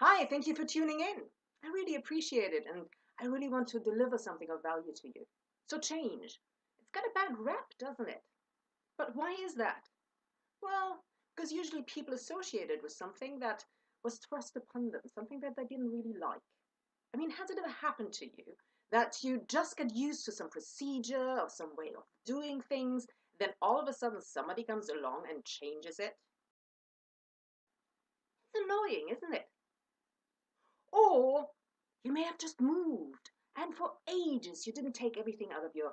Hi, thank you for tuning in. I really appreciate it, and I really want to deliver something of value to you. So, change. It's got a bad rep, doesn't it? But why is that? Well, because usually people associate it with something that was thrust upon them, something that they didn't really like. I mean, has it ever happened to you that you just get used to some procedure or some way of doing things, then all of a sudden somebody comes along and changes it? It's annoying, isn't it? Or you may have just moved, and for ages you didn't take everything out of your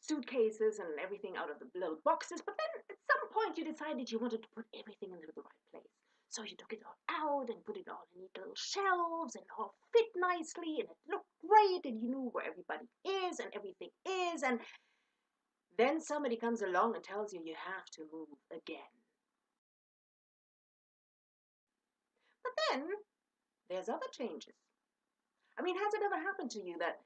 suitcases and everything out of the little boxes, but then at some point you decided you wanted to put everything into the right place. So you took it all out and put it all in neat little shelves, and it all fit nicely, and it looked great, and you knew where everybody is and everything is, and then somebody comes along and tells you you have to move again. But then there's other changes. I mean, has it ever happened to you that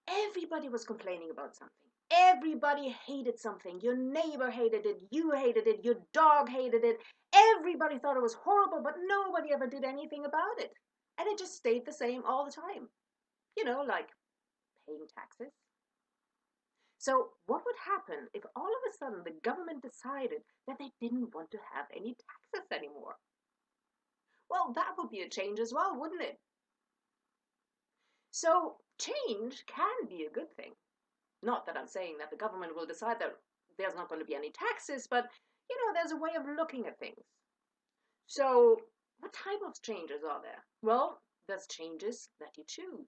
everybody was complaining about something? Everybody hated something. Your neighbor hated it. You hated it. Your dog hated it. Everybody thought it was horrible, but nobody ever did anything about it. And it just stayed the same all the time. Like paying taxes. So, what would happen if all of a sudden the government decided that they didn't want to have any taxes anymore? Well, that would be a change as well, wouldn't it? So, change can be a good thing. Not that I'm saying that the government will decide that there's not going to be any taxes, but there's a way of looking at things. So, what type of changes are there? Well, there's changes that you choose.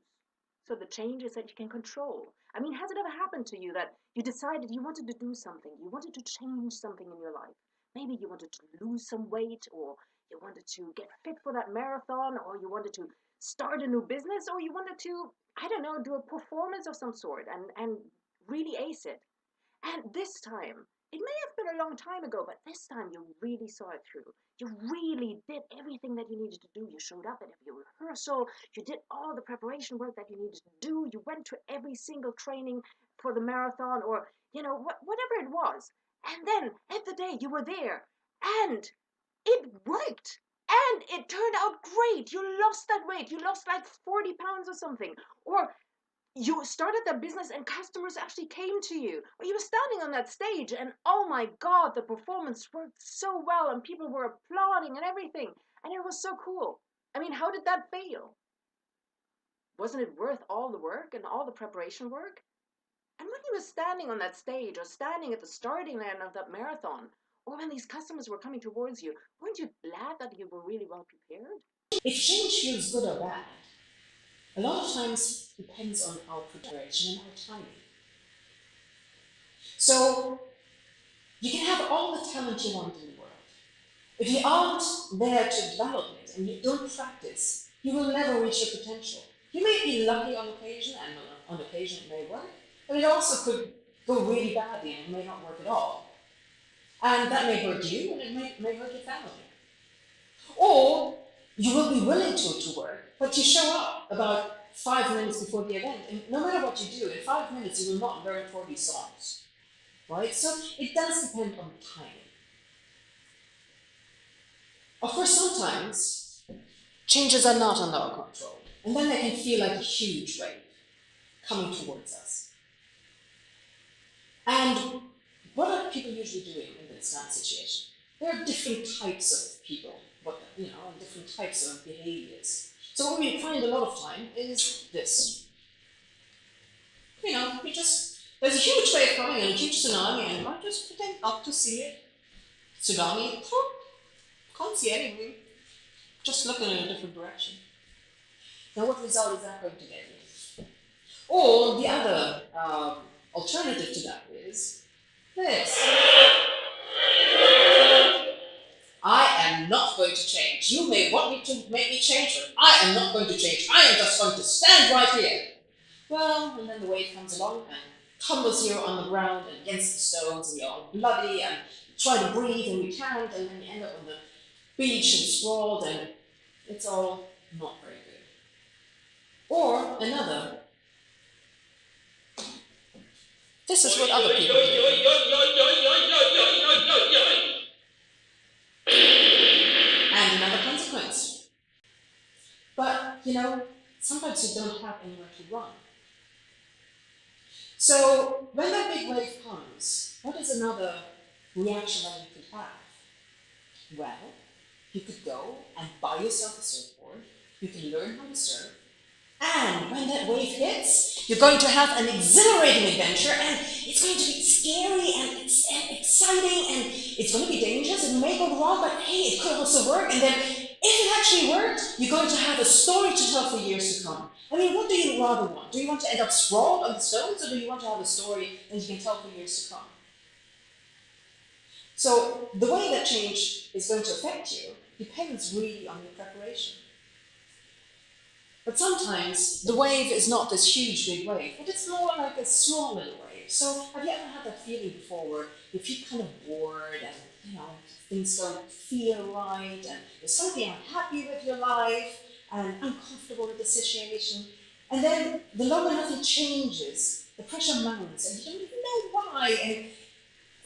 So, the changes that you can control. I mean, has it ever happened to you that you decided you wanted to do something, you wanted to change something in your life? Maybe you wanted to lose some weight, or you wanted to get fit for that marathon, or you wanted to start a new business, or you wanted to, I don't know, do a performance of some sort and really ace it. And this time, it may have been a long time ago, but this time you really saw it through. You really did everything that you needed to do. You showed up at every rehearsal. You did all the preparation work that you needed to do. You went to every single training for the marathon or, whatever it was. And then at the day you were there and it worked. And it turned out great. You lost that weight. You lost like 40 pounds or something. Or you started that business and customers actually came to you, or you were standing on that stage and oh my god, the performance worked so well and people were applauding and everything, and it was so cool. I mean, how did that fail? Wasn't it worth all the work and all the preparation work? And when you were standing on that stage or standing at the starting line of that marathon, or when these customers were coming towards you, weren't you glad that you were really well prepared? If change feels good or bad, a lot of times depends on our preparation and our timing. So you can have all the talent you want in the world. If you aren't there to develop it and you don't practice, you will never reach your potential. You may be lucky on occasion, and on occasion it may work, but it also could go really badly and it may not work at all. And that may hurt you and it may hurt your family. Or you will be willing to work, but you show up about 5 minutes before the event, and no matter what you do, in 5 minutes you will not learn 40 songs, right? So it does depend on the timing. Of course, sometimes changes are not under our control, and then they can feel like a huge wave coming towards us. And what are people usually doing in this kind of situation? There are different types of people, and different types of behaviors. So what we find a lot of time is this. There's a huge wave coming and a huge tsunami, and I just pretend not to see it. Tsunami, can't see anything. Just looking in a different direction. Now, what result is that going to get me? Or the other alternative to that is this. I am not going to change. You may want me to make me change, but I am not going to change. I am just going to stand right here. Well, and then the wave comes along and tumbles you on the ground and against the stones, and you're all bloody and try to breathe and you can't, and then you end up on the beach and sprawled, and it's all not very good. Or another, this is what other people do. And another consequence. But sometimes you don't have anywhere to run. So when that big wave comes, what is another reaction that you could have? Well, you could go and buy yourself a surfboard, you can learn how to surf, and when that wave hits, you're going to have an exhilarating adventure, and it's going to be scary and exciting, and it's going to be dangerous, it may go wrong, but hey, it could also work, and then if it actually worked, you're going to have a story to tell for years to come. I mean, what do you rather want? Do you want to end up sprawled on the stones, or do you want to have a story that you can tell for years to come? So the way that change is going to affect you depends really on your preparation. But sometimes the wave is not this huge big wave, but it's more like a small little wave. So have you ever had that feeling before where you feel kind of bored and things don't feel right and you're slightly unhappy with your life and uncomfortable with the situation, and then the longer nothing changes, the pressure mounts and you don't even know why and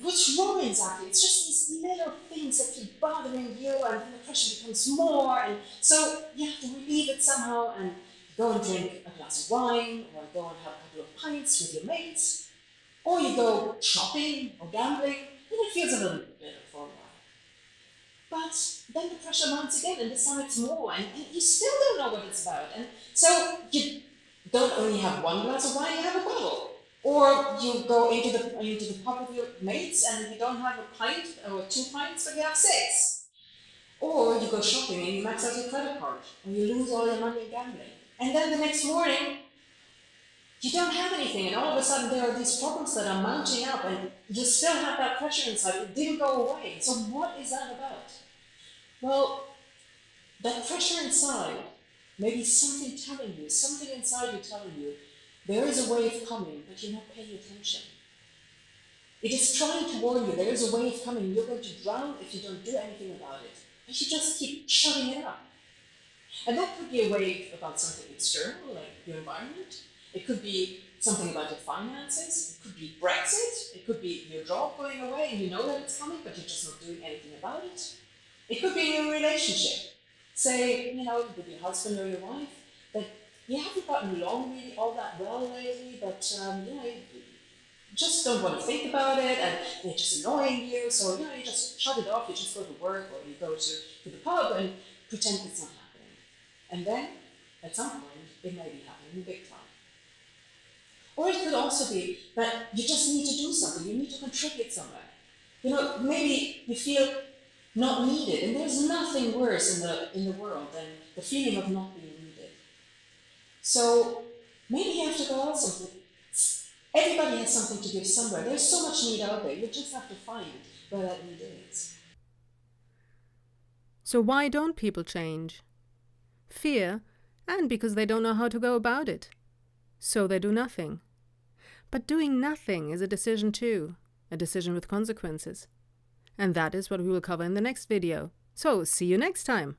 what's wrong exactly? It's just these little things that keep bothering you, and then the pressure becomes more, and so you have to relieve it somehow and go and drink a glass of wine, or go and have a couple of pints with your mates, or you go shopping or gambling, and it feels a little bit better for a while. But then the pressure mounts again, and this time it's more, and you still don't know what it's about, and so you don't only have one glass of wine, you have a bottle. Or you go into the pub with your mates and you don't have a pint or 2 pints, but you have 6. Or you go shopping and you max out your credit card, or you lose all your money in gambling. And then the next morning, you don't have anything, and all of a sudden there are these problems that are mounting up, and you still have that pressure inside. It didn't go away. So what is that about? Well, that pressure inside, maybe something telling you, something inside you telling you, there is a wave coming, but you're not paying attention. It is trying to warn you, there is a wave coming, you're going to drown if you don't do anything about it. But you just keep shutting it up. And that could be a wave about something external, like your environment. It could be something about your finances. It could be Brexit. It could be your job going away, and you know that it's coming, but you're just not doing anything about it. It could be your relationship. Say, with your husband or your wife, that you haven't gotten along really all that well lately, but you just don't want to think about it, and they're just annoying you, so you just shut it off, you just go to work, or you go to the pub and pretend it's not happening. And then, at some point, it may be happening big time. Or it could also be that you just need to do something, you need to contribute somewhere. Maybe you feel not needed, and there's nothing worse in the world than the feeling of not being needed. So maybe you have to go out something. Everybody has something to give somewhere. There's so much need out there. You just have to find where that need is. So why don't people change? Fear, and because they don't know how to go about it. So they do nothing. But doing nothing is a decision too, a decision with consequences. And that is what we will cover in the next video. So see you next time.